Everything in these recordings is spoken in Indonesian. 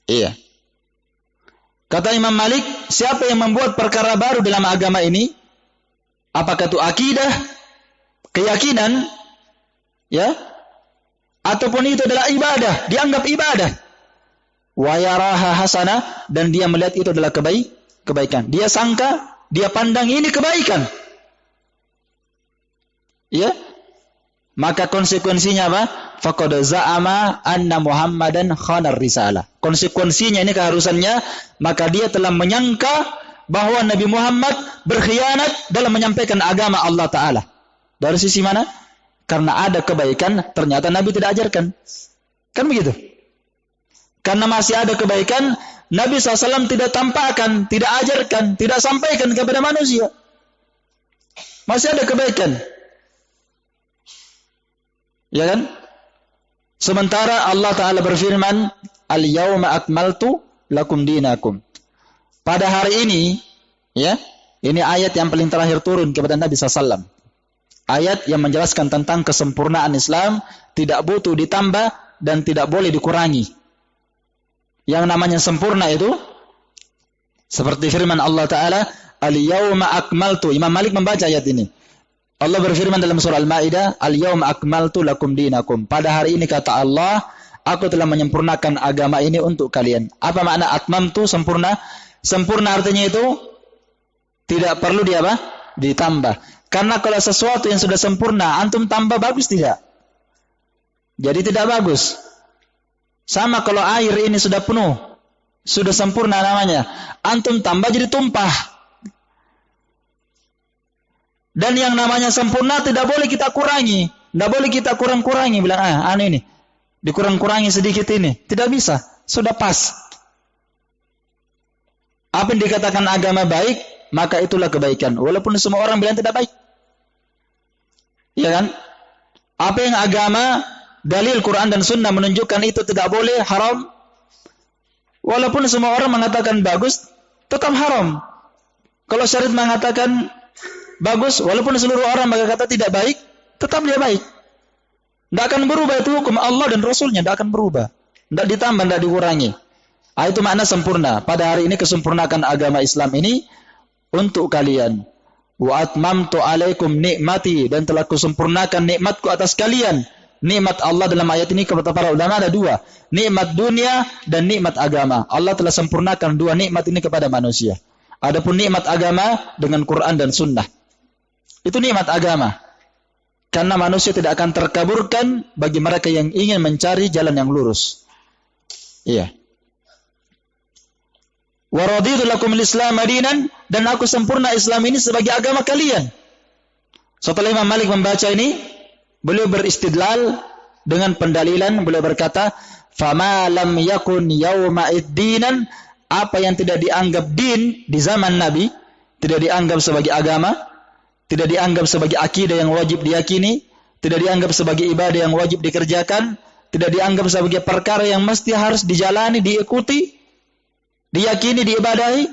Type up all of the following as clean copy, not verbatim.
Iya. Kata Imam Malik, siapa yang membuat perkara baru dalam agama ini, apakah itu akidah, keyakinan, ya, ataupun itu adalah ibadah, dianggap ibadah, wa yaraha hasanah, dan dia melihat itu adalah kebaikan. Dia sangka, dia pandang ini kebaikan. Ya, maka konsekuensinya apa? Faqad za'ama anna Muhammadan khanar risalah. Konsekuensinya ini keharusannya, maka dia telah menyangka bahwa Nabi Muhammad berkhianat dalam menyampaikan agama Allah Ta'ala. Dari sisi mana? Karena ada kebaikan, ternyata Nabi tidak ajarkan. Kan begitu? Karena masih ada kebaikan, Nabi SAW tidak tampakkan, tidak ajarkan, tidak sampaikan kepada manusia. Masih ada kebaikan. Ya kan? Sementara Allah Ta'ala berfirman, Al-yawma akmaltu lakum dinakum. Pada hari ini, ya, ini ayat yang paling terakhir turun kepada Nabi SAW. Ayat yang menjelaskan tentang kesempurnaan Islam, tidak butuh ditambah dan tidak boleh dikurangi. Yang namanya sempurna itu, seperti firman Allah Ta'ala, Al-yawma akmaltu. Imam Malik membaca ayat ini. Allah berfirman dalam surah Al-Ma'idah, Al-yawma akmaltu lakum dinakum. Pada hari ini kata Allah, aku telah menyempurnakan agama ini untuk kalian. Apa makna atmamtu, sempurna? Sempurna artinya itu tidak perlu ditambah. Karena kalau sesuatu yang sudah sempurna, antum tambah bagus tidak? Jadi tidak bagus. Sama kalau air ini sudah penuh, sudah sempurna namanya, antum tambah jadi tumpah. Dan yang namanya sempurna tidak boleh kita kurangi. Tidak boleh kita kurang-kurangi. Bilang, ini. Dikurang-kurangi sedikit ini. Tidak bisa. Sudah pas. Apa yang dikatakan agama baik, maka itulah kebaikan. Walaupun semua orang bilang tidak baik. Ya kan? Apa yang agama, dalil Quran dan Sunnah menunjukkan itu tidak boleh, haram. Walaupun semua orang mengatakan bagus, tetap haram. Kalau syariat mengatakan bagus, walaupun seluruh orang berkata tidak baik, tetap dia baik. Tidak akan berubah itu hukum Allah dan Rasulnya, tidak akan berubah. Tidak ditambah, tidak dikurangi. Itu makna sempurna. Pada hari ini kesempurnakan agama Islam ini untuk kalian. Wa atmamtu alaikum nikmati, dan telah kusempurnakan nikmatku atas kalian. Nikmat Allah dalam ayat ini kata para ulama ada dua. Nikmat dunia dan nikmat agama. Allah telah sempurnakan dua nikmat ini kepada manusia. Adapun nikmat agama dengan Quran dan Sunnah. Itu nikmat agama. Karena manusia tidak akan terkaburkan bagi mereka yang ingin mencari jalan yang lurus. Iya. Wa raditu lakum al-Islam madinan, dan aku sempurna Islam ini sebagai agama kalian. Setelah Imam Malik membaca ini, beliau beristidlal dengan pendalilan, beliau berkata, "Fama lam yakun yawma id-dinan", apa yang tidak dianggap din di zaman Nabi, tidak dianggap sebagai agama, tidak dianggap sebagai akidah yang wajib diyakini, tidak dianggap sebagai ibadah yang wajib dikerjakan, tidak dianggap sebagai perkara yang mesti harus dijalani, diikuti, diyakini, diibadahi.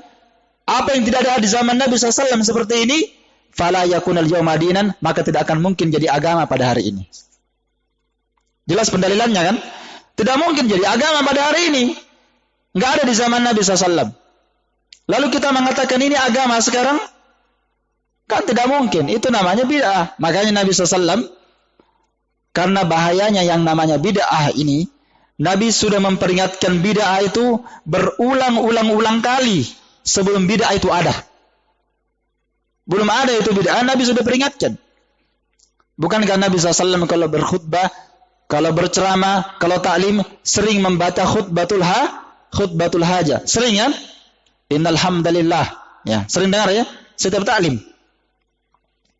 Apa yang tidak ada di zaman Nabi SAW seperti ini, fala yakunal yawma dinan, maka tidak akan mungkin jadi agama pada hari ini. Jelas pendalilannya kan? Tidak mungkin jadi agama pada hari ini. Enggak ada di zaman Nabi SAW. Lalu kita mengatakan ini agama sekarang, kan tidak mungkin. Itu namanya bid'ah. Makanya Nabi SAW, karena bahayanya yang namanya bid'ah ini, Nabi sudah memperingatkan bid'ah itu berulang-ulang kali sebelum bid'ah itu ada. Belum ada itu bid'ah, Nabi sudah peringatkan. Bukankah Nabi SAW kalau berkhutbah, kalau berceramah, kalau taklim, sering membaca khutbatul hajah. Sering ya? Innal hamdalillah. Ya, sering dengar ya? Setiap taklim.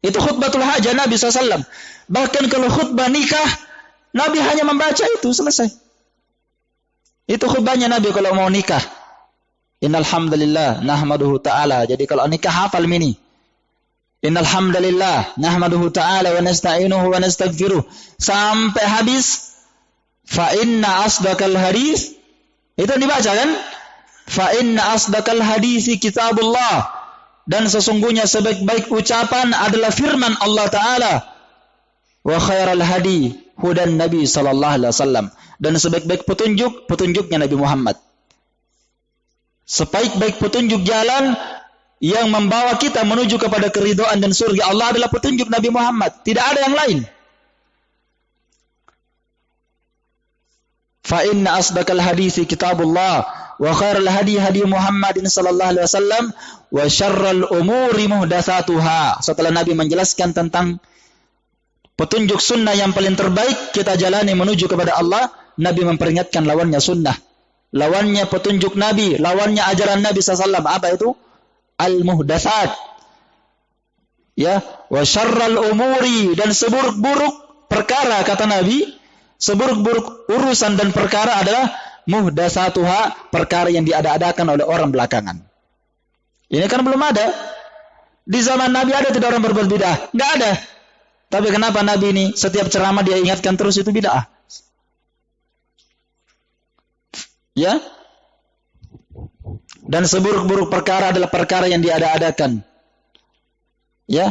Itu khutbatul hajah Nabi SAW. Bahkan kalau khutbah nikah, Nabi hanya membaca itu, selesai. Itu khutbahnya Nabi kalau mau nikah. Innal hamdalillah nahmaduhu ta'ala. Jadi kalau nikah hafal ini. Innal hamdalillah nahmaduhu ta'ala wa nasta'inuhu wa nastaghfiruh. Sampai habis. Fa inna asdaqal hadits. Itu dibaca kan? Fa inna asdaqal hadits kitabullah. Dan sesungguhnya sebaik-baik ucapan adalah firman Allah Ta'ala. Wa khairal hadi hudan Nabi sallallahu alaihi wasallam. Dan sebaik-baik petunjuknya Nabi Muhammad. Sebaik-baik petunjuk jalan yang membawa kita menuju kepada keridhaan dan surga Allah adalah petunjuk Nabi Muhammad. Tidak ada yang lain. Fa inna asdaqal hadisi kitabullah wa khairal hadi hadi Muhammadin sallallahu alaihi wasallam wa syarral umuri muhdatsatuha. Setelah Nabi menjelaskan tentang petunjuk sunnah yang paling terbaik kita jalani menuju kepada Allah, Nabi memperingatkan lawannya sunnah, lawannya petunjuk Nabi, lawannya ajaran Nabi sallallahu alaihi wasallam. Apa itu? Al-muhdatsat. Ya, wa syarral umuri, dan seburuk-buruk perkara kata Nabi, seburuk-buruk urusan dan perkara adalah muhdatsatuha, perkara yang diada-adakan oleh orang belakangan. Ini kan belum ada. Di zaman Nabi ada tidak orang berbuat bid'ah? Enggak ada. Tapi kenapa Nabi ini setiap ceramah dia ingatkan terus itu bid'ah? Ya? Dan seburuk-buruk perkara adalah perkara yang diada-adakan. Ya?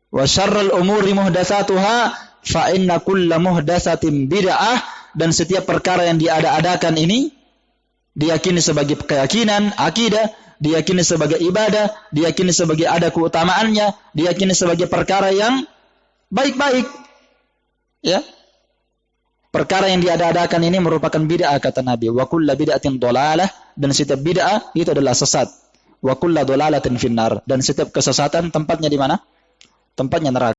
Wa syarrul umuri muhdatsatuha fa inna kulla muhdatsatin bid'ah, dan setiap perkara yang diada-adakan ini diyakini sebagai keyakinan, akidah, diyakini sebagai ibadah, diyakini sebagai ada keutamaannya, diyakini sebagai perkara yang baik-baik. Ya. Perkara yang diada-adakan ini merupakan bid'ah kata Nabi. Wa kullu bid'atin dhalalah, dan setiap bid'ah itu adalah sesat. Wa kullu dhalalatin finnar, dan setiap kesesatan tempatnya di mana? Tempatnya neraka.